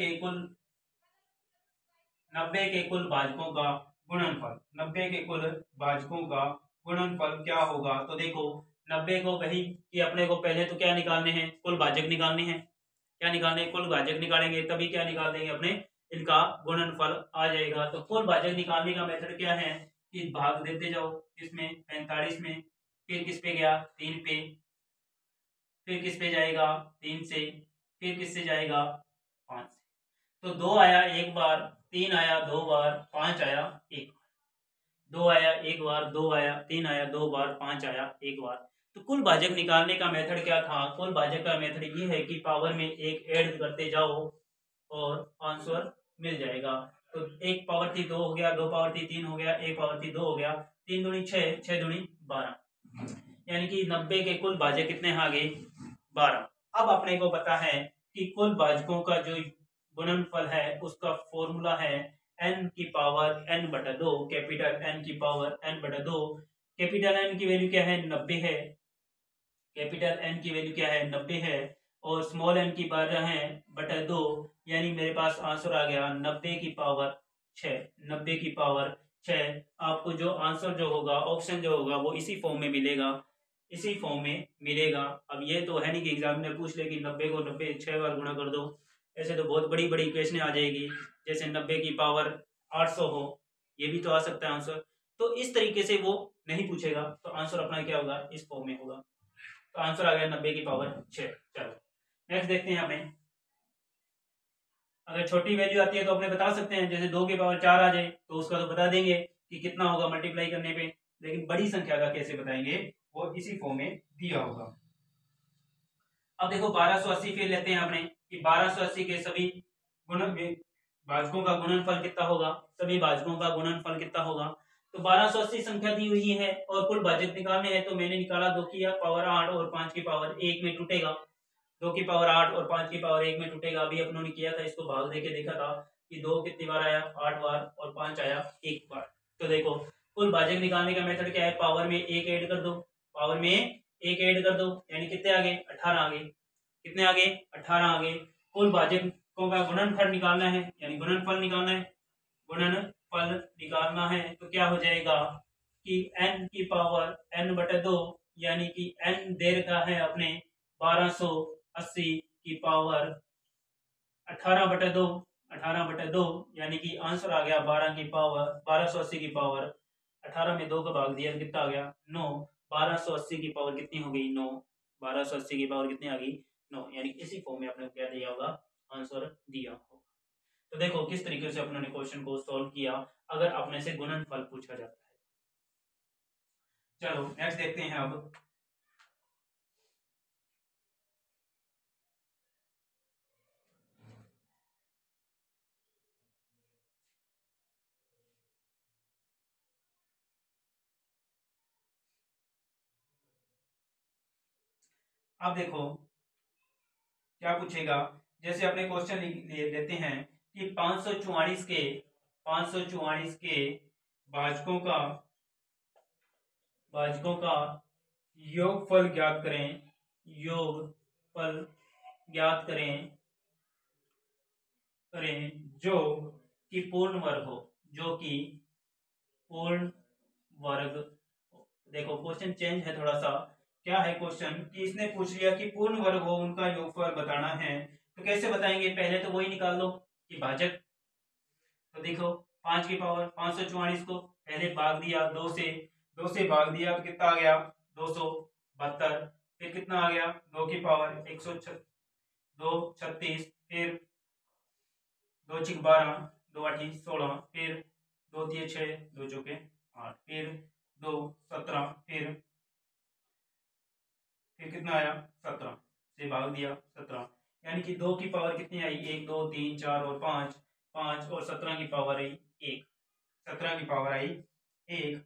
के कुल भाजकों का गुणनफल, 90 के कुल भाजकों का गुणनफल क्या होगा। तो देखो 90 को कही कि अपने को पहले तो क्या निकालने हैं, कुल भाजक निकालने हैं। क्या निकालने हैं, कुल भाजक निकालेंगे तभी क्या निकाल देंगे अपने, इनका गुणनफल आ जाएगा। तो कुल भाजक निकालने का मेथड क्या है, कि भाग देते जाओ, इसमें 45 में, फिर किस पे गया 3 पे, फिर किस पे जाएगा 3 से, फिर किससे जाएगा 5 से। तो 2 आया एक बार, 3 आया 2 बार, 5 आया एक बार, 2 आया एक बार, 2 आया, 3 आया 2 बार, 5 आया एक बार। तो कुल भाजक निकालने का मेथड क्या था, कुल भाजक का मेथड ये है कि पावर में एक ऐड करते जाओ और आंसर मिल जाएगा। तो एक पावर थी 2 हो गया, 2 पावर थी 3 हो गया, एक पावर थी 2 हो गया, 3 दूनी 6, 6 दूनी 12, यानी कि 90 के कुल भाजक कितने आ गए 12। अब अपने को पता है कि कुल भाजकों का जो गुणनफल है उसका फॉर्मूला है n की पावर n बटा 2, कैपिटल N की पावर n बटा 2। कैपिटल N की वैल्यू क्या है 90 है, कैपिटल N की वैल्यू क्या है 90 है, और स्मॉल n की 12 है बटा 2, यानी मेरे पास आंसर आ गया 90 की पावर 6, 90 की पावर 6। आपको जो आंसर जो होगा, ऑप्शन जो होगा वो इसी फॉर्म में मिलेगा, इसी फॉर्म में मिलेगा। अब ये तो है नहीं कि एग्जाम में पूछ ले कि 90 को 90 6 बार गुणा कर दो, ऐसे तो बहुत बड़ी बड़ी इक्वेशन आ जाएगी, जैसे 90 की पावर 800 हो, ये भी तो आ सकता है आंसर। तो इस तरीके से वो नहीं पूछेगा, तो आंसर अपना क्या होगा, इस फॉर्म में होगा। तो आंसर आ गया 90 की पावर 6। चलो नेक्स्ट देखते हैं हमें। अगर छोटी वैल्यू आती है तो अपने बता सकते हैं, जैसे 2 की पावर 4 आ जाए तो उसका तो बता देंगे कि कितना होगा मल्टीप्लाई करने पे, लेकिन बड़ी संख्या का कैसे बताएंगे, वो इसी फॉर्म में दिया होगा। अब देखो 1280 फिर लेते हैं अपने कि 1280 के सभी गुणन भाजकों का गुणनफल कितना होगा, सभी भाजकों का गुणनफल कितना होगा। तो 1280 संख्या दी हुई है और कुल भाजक निकालने हैं, तो मैंने निकाला 2 की पावर 8 और 5 की पावर 1 में टूटेगा। 2 की पावर 8 और 5 की पावर 1 में टूटेगा। अभी अपनों ने किया था, इसको भाग देके देखा था कि 2 कितनी बार आया, 8 बार, और 5 आया 1 बार। तो देखो कुल भाजक निकालने का मेथड क्या है, पावर में 1 ऐड कर दो, पावर में 1 ऐड कर दो, यानी कितने आगे, 18 आगे। कितने आगे, 18 आगे। कुल भाजकों का गुणनफल निकालना है, यानी गुणनफल निकालना है, गुणनफल निकालना है। तो क्या हो जाएगा कि n की पावर n/2, यानी कि n दे रखा है अपने 1280 की पावर 18/2, 18/2, यानी कि आंसर आ गया 12 की पावर 1280 की पावर 18 में 2 का भाग दिया, कितना आ गया 9। 1280 की पावर कितनी हो गई, 9। 1280 की पावर कितनी आ गई, 9, यानी इसी फॉर्म में आपने क्या दिया होगा, आंसर दिया होगा। तो देखो किस तरीके से अपने क्वेश्चन को सॉल्व किया अगर अपने से गुणनफल पूछा जाता है। चलो नेक्स्ट देखते हैं। अब देखो क्या पूछेगा, जैसे अपने क्वेश्चन लेते हैं कि 544 के भाजकों का योगफल ज्ञात करें, योगफल ज्ञात करें जो कि पूर्ण वर्ग हो, जो कि पूर्ण वर्ग। देखो क्वेश्चन चेंज है थोड़ा सा। क्या है क्वेश्चन कि इसने पूछ लिया कि पूर्ण वर्ग हो उनका योगफल बताना है। तो कैसे बताएंगे, पहले तो वही निकाल लो कि भाजक। तो देखो 5 की पावर 544 को पहले भाग दिया 2 से, 2 से भाग दिया तो कितना आ गया 272। फिर कितना आ गया 2 की पावर 236, फिर 2 छिक 12, 2 8 16, फिर 2 3 6, 2 चौके 8, फिर 2 17, फिर कितना आया 17 से भाग दिया 17, यानी कि 2 की पावर कितनी आई, 1 2 3 4 और 5, 5 और 17 की पावर आई 1, 17 की पावर आई 1।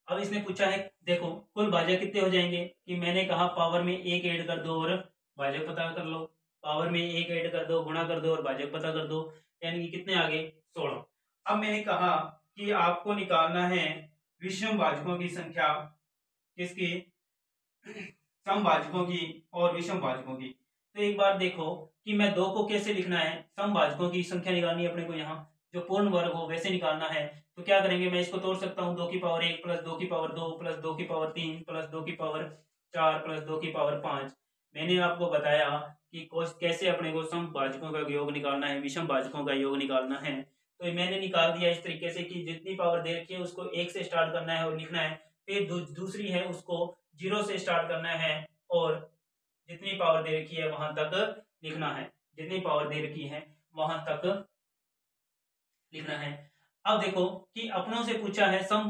अब इसने पूछा है, देखो कुल भाजक कितने हो जाएंगे, कि मैंने कहा पावर में 1 ऐड कर दो और भाजक पता कर लो। पावर में 1 ऐड कर दो, गुणा कर दो और भाजक पता कर दो, यानी कि कितने आगे 16। अब मैंने कहा कि आपको निकालना है विषम भाजकों की संख्या, किसकी, समभाजकों की और विषम भाजकों की। तो एक बार देखो कि मैं 2 को कैसे लिखना है, समभाजकों की संख्या निकालनी है अपने को, यहाँ जो पूर्ण वर्ग हो वैसे निकालना है। तो क्या करेंगे, मैं इसको तोड़ सकता हूँ, 2 की पावर 1 प्लस 2 की पावर 2 प्लस 2 की पावर 3 प्लस 2 की पावर 4 प्लस 2 की पावर 5। मैंने आपको बताया कि कैसे अपने को समभाजकों का योग निकालना है, विषम भाजकों का योग निकालना है। तो मैंने निकाल दिया इस तरीके से कि जितनी पावर दे रखी है उसको 1 से स्टार्ट करना है और लिखना है, फिर दूसरी है उसको 0 से स्टार्ट करना है और जितनी पावर दे रखी है वहां तक लिखना है, जितनी पावर दे रखी है वहां तक लिखना है। अब देखो कि अपनों से पूछा है सम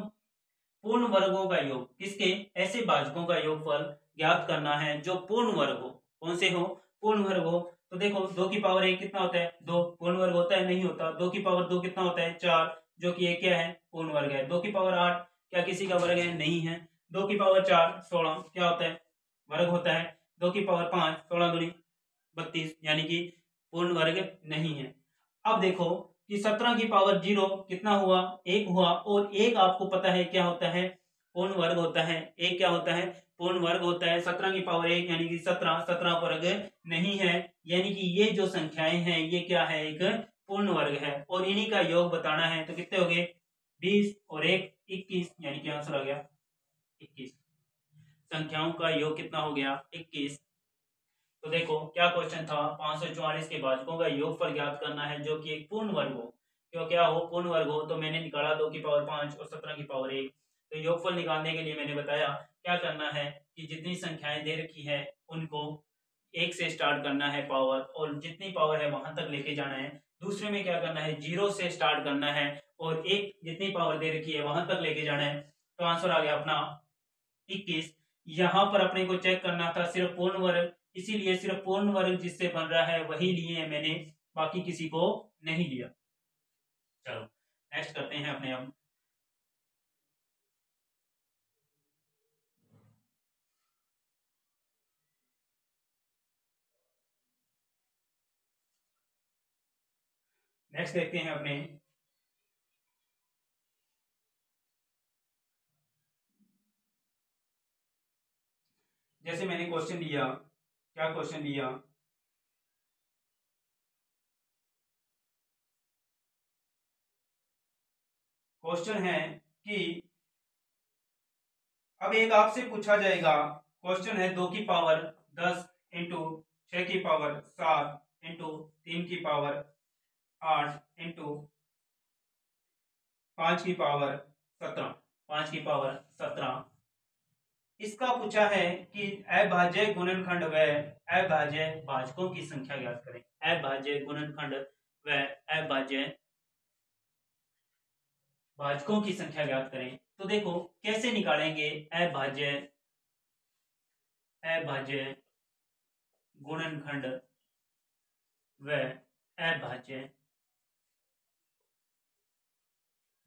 पूर्ण वर्गों का योग, किसके, ऐसे भाजकों का योगफल ज्ञात करना है जो पूर्ण वर्ग हो। कौन से हो, पूर्ण वर्ग हो। तो देखो 2 की पावर 1 कितना होता है, 2 पूर्ण वर्ग होता है, नहीं होता। 2 की पावर 2 कितना होता है, 4, जो कि एक क्या है, पूर्ण वर्ग है। 2 की पावर 8 क्या किसी का वर्ग है, नहीं है। 2 की पावर 4 16 क्या होता है, वर्ग होता है। 2 की पावर 5 16 दूनी 32, यानी कि पूर्ण वर्ग नहीं है। अब देखो कि 17 की पावर 0 कितना हुआ, 1 हुआ, और 1 आपको पता है क्या होता है, पूर्ण वर्ग होता है। 1 क्या होता है, पूर्ण वर्ग होता है। 17 की पावर 1 यानी कि 17, 17 वर्ग नहीं है, यानी कि ये जो संख्याएं हैं ये क्या है, एक पूर्ण वर्ग है और इन्हीं का योग बताना है। तो कितने हो गए 20 और 1 21, यानी कि आंसर आ गया 21। संख्याओं का योग कितना हो गया 21। तो देखो क्या क्वेश्चन था, 544 के भाजकों का योगफल ज्ञात करना है जो कि एक पूर्ण वर्ग हो। क्यों क्या हो, पूर्ण वर्ग हो, तो मैंने निकाला 2 की पावर 5 और 17 की पावर 1। तो योगफल निकालने के लिए मैंने बताया क्या करना है कि जितनी संख्याएं दे रखी है उनको 1 से स्टार्ट करना है पावर, और जितनी पावर है वहां तक लेके जाना है। दूसरे में क्या करना है, 0 से स्टार्ट करना है और एक जितनी पावर दे रखी है वहां तक लेके जाना है। तो आंसर आ गया अपना 21। यहाँ पर अपने को चेक करना था सिर्फ पूर्ण वर्ग, इसीलिए सिर्फ पूर्ण वर्ग जिससे बन रहा है वही लिए हैं मैंने, बाकी किसी को नहीं लिया। चलो नेक्स्ट करते हैं अपने हम। नेक्स्ट देखते हैं अपने, जैसे मैंने क्वेश्चन लिया, क्या क्वेश्चन लिया, क्वेश्चन है कि अब एक आपसे पूछा जाएगा, क्वेश्चन है 2 की पावर 10 इंटू 6 की पावर 7 इंटू 3 की पावर 8 इंटू 5 की पावर 17, 5 की पावर 17। इसका पूछा है कि अभाज्य गुणनखंड व अभाज्य भाजकों की संख्या ज्ञात करें। अभाज्य गुणनखंड व अभाज्य भाजकों की संख्या ज्ञात करें। तो देखो कैसे निकालेंगे अभाज्य गुणनखंड व अभाज्य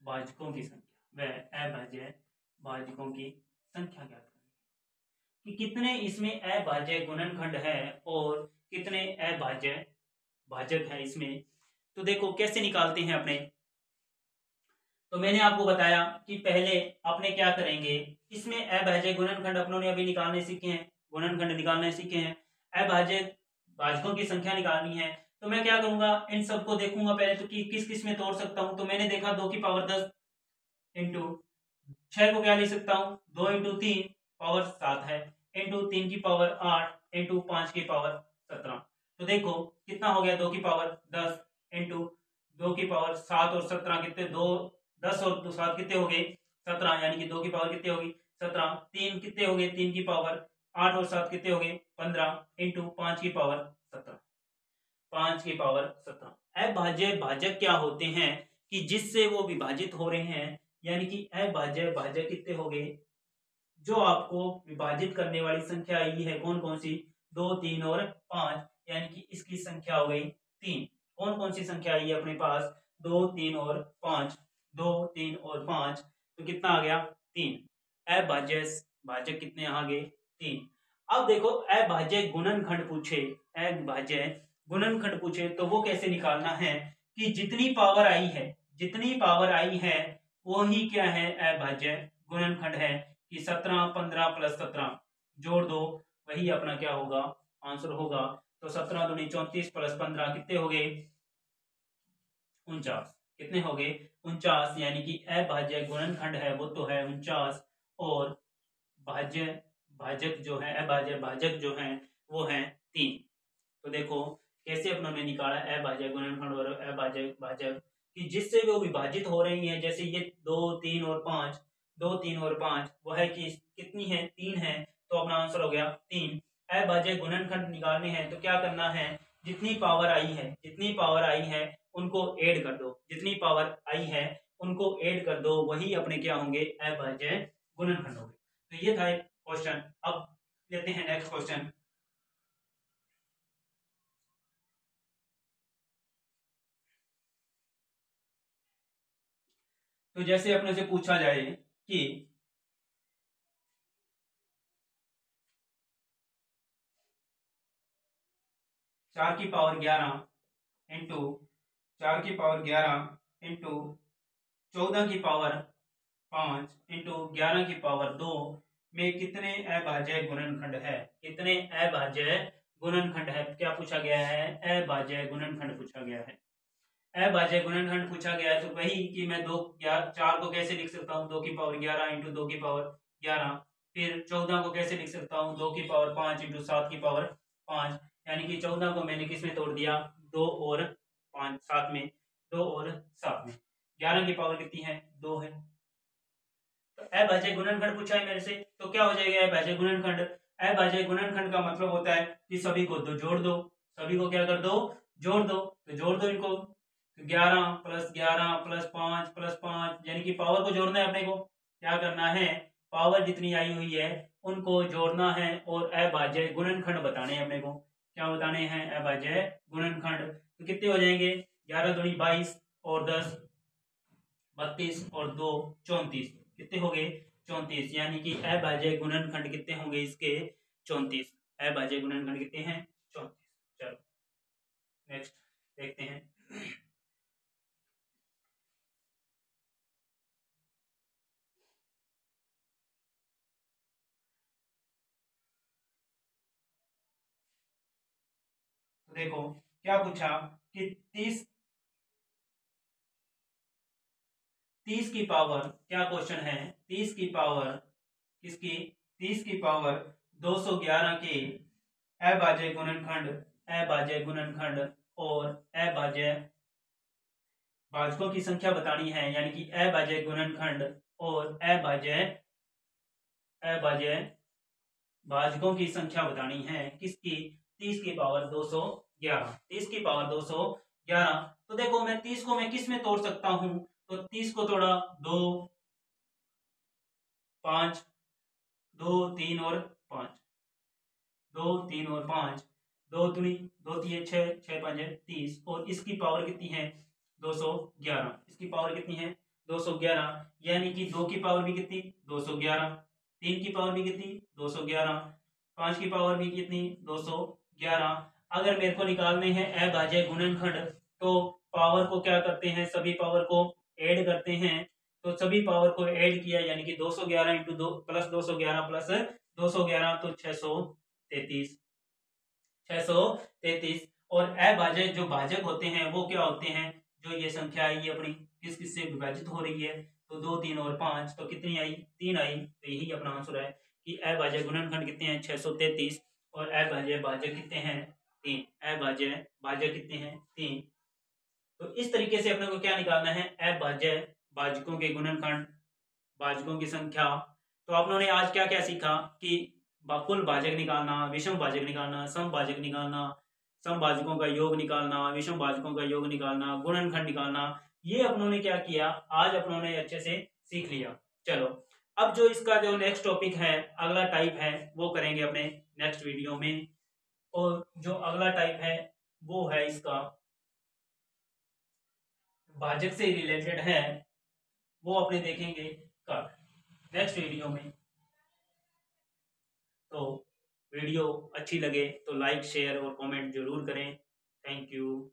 भाजकों की संख्या व अभाज्य भाजकों की संख्या ज्ञात करें कि कितने इसमें अभाज्य गुणनखंड है और कितने अभाज्य भाजक है इसमें। तो देखो कैसे निकालते हैं अपने। तो मैंने आपको बताया कि पहले अपने क्या करेंगे, इसमें अभाज्य गुणनखंड अपनों ने अभी निकालने सीखे हैं, गुणनखंड निकालने सीखे हैं, अभाज्य भाजकों की संख्या निकालनी है। तो मैं क्या करूंगा, इन सबको देखूंगा पहले तो कि किस किस में तोड़ सकता हूं। तो मैंने देखा 2 की पावर 10 इंटू 6 को क्या लिख सकता हूँ, 2 इंटू 3 पावर 7 है, इंटू 3 की पावर 8 इंटू 5 की पावर 17। तो देखो कितना हो गया, 2 की पावर 10 इंटू 2 की पावर 7 और 17 कितने, 2 10 और 7 कितने हो गए 17, यानी कि 2 की पावर कितने होगी 17, 3 कितने हो गए 3 की पावर 8 और 7 कितने हो गए 15 इंटू 5 की पावर 17, 5 की पावर 17। अभाज्य भाजक क्या होते हैं कि जिससे वो विभाजित हो रहे हैं, यानी कि अभाज्य भाजक कितने हो गए, जो आपको विभाजित करने वाली संख्या आई है कौन कौन सी, 2 3 और 5, यानी कि इसकी संख्या हो गई 3। कौन कौन सी संख्या आई है अपने पास, 2 3 और 5, 2 3 और 5, तो कितना आ गया 3। अभाज्य भाजक कितने आ गए 3। अब देखो अभाज्य गुणनखंड पूछे, अभाज्य गुणनखंड पूछे तो वो कैसे निकालना है कि जितनी पावर आई है, जितनी पावर आई है वो ही क्या है अभाज्य गुणनखंड है, कि 17 15 प्लस 17 जोड़ दो, वही अपना क्या होगा आंसर होगा। तो 17 दूनी 34 प्लस 15 कितने हो गए 49, कितने हो गए 49, यानी कि अभाज्य गुणनखंड है वो तो है 49, और भाज्य भाजक जो है अभाज्य भाजक जो है वो है 3। तो देखो कैसे अपनों ने निकाला अभाज्य गुणनखंड और अभाज्य भाजक, कि जिससे वो विभाजित हो रही है, जैसे ये 2 3 और 5, 2 3 और 5 वो है कि कितनी है 3 है, तो अपना आंसर हो गया 3। अभाज्य गुणनखंड निकालने हैं तो क्या करना है, जितनी पावर आई है, जितनी पावर आई है उनको ऐड कर दो, जितनी पावर आई है उनको ऐड कर दो, वही अपने क्या होंगे अभाज्य गुणनखंड होंगे। तो ये था एक क्वेश्चन। अब लेते हैं नेक्स्ट क्वेश्चन। तो जैसे अपने से पूछा जाए कि 4 की पावर 11 इंटू 4 की पावर 11 इंटू 14 की पावर 5 इंटू 11 की पावर 2 में कितने अभाज्य गुणनखंड है, कितने अभाज्य गुणनखंड है, क्या पूछा गया है अभाज्य गुणनखंड पूछा गया है। अभाज्य गुणनखंड पूछा गया है तो वही कि मैं 4 को कैसे लिख सकता हूँ, 2 की पावर 11 इंटू 2 की पावर 11, फिर 14 को कैसे लिख सकता हूँ, 2 की पावर 5 इंटू 7 की पावर 5, यानी कि 14 को मैंने किस में तोड़ दिया 2 और 5 7 में, 2 और 7 में 11 की पावर कितनी है 2 है। तो अभाज्य गुणनखंड पूछा है मेरे से, तो क्या हो जाएगा अभाज्य गुणनखंड। अभाज्य गुणनखंड का मतलब होता है कि सभी को दो जोड़ दो, सभी को क्या कर दो जोड़ दो, तो जोड़ दो इनको। 11 + 11 + 5 + 5 यानी कि पावर को जोड़ना है अपने को। क्या करना है पावर जितनी आई हुई है उनको जोड़ना है और अभाज्य गुणनखंड बताने हैं अपने को। क्या बताने हैं अभाज्य गुणनखंड। तो कितने हो जाएंगे 11 दूनी 22 और 10 32 और 2 34। कितने हो गए 34, यानी कि अभाज्य गुणनखंड कितने होंगे इसके 34। अभाज्य गुणनखंड कितने हैं 34। चलो नेक्स्ट देखते हैं। तो देखो क्या पूछा कि 30 की पावर, क्या क्वेश्चन है 30 की पावर किसकी 30 की पावर 211 के अभाज्य गुणनखंड, अभाज्य गुणनखंड और अभाज्य भाजकों की संख्या बतानी है, यानी कि अभाज्य गुणनखंड और अभाज्य अभाज्य भाजकों की संख्या बतानी है किसकी 30 की पावर 211। 30 की पावर 211, तो देखो मैं 30 को मैं किस में तोड़ सकता हूं, तो 30 को तोड़ा 2 5 2 3 और 5, 2 3 और 5, 2 दूनी 2 3 6 6 5 30 और इसकी पावर कितनी है 211। इसकी पावर कितनी है 211, यानी कि 2 की पावर भी कितनी 211, 3 की पावर भी कितनी 211, 5 की पावर भी कितनी 211। अगर मेरे को निकालने हैं अभाज्य गुणनखंड, तो पावर को क्या करते हैं सभी पावर को ऐड करते हैं। तो सभी पावर को ऐड किया यानी कि 211 इंटू 2 प्लस 211 प्लस 211 तो 633, 633। और अभाज्य जो भाजक होते हैं वो क्या होते हैं, जो ये संख्या आई अपनी किस किस से विभाजित हो रही है, तो 2 3 और 5, तो कितनी आई 3 आई। तो यही अपना आंसर है कि अभाज्य गुणनखंड कितने हैं 633 और अभाज्य भाजक कितने हैं 3। अभाज्य भाजक कितने हैं 3। तो इस तरीके से अपने को क्या निकालना है अभाज्य भाजकों के गुणनखंड, भाजकों की संख्या। तो आप लोगों ने आज क्या क्या सीखा कि कुल भाजक निकालना, विषम भाजक निकालना, सम भाजक निकालना, सम भाजकों का योग निकालना, विषम भाजकों का योग निकालना, गुणनखंड निकालना। ये अपनों ने क्या किया आज अपनों ने अच्छे से सीख लिया। चलो अब जो इसका जो नेक्स्ट टॉपिक है अगला टाइप है वो करेंगे अपने नेक्स्ट वीडियो में। और जो अगला टाइप है वो है इसका भाजक से रिलेटेड है, वो अपने देखेंगे कल नेक्स्ट वीडियो में। तो वीडियो अच्छी लगे तो लाइक शेयर और कमेंट जरूर करें। Thank you.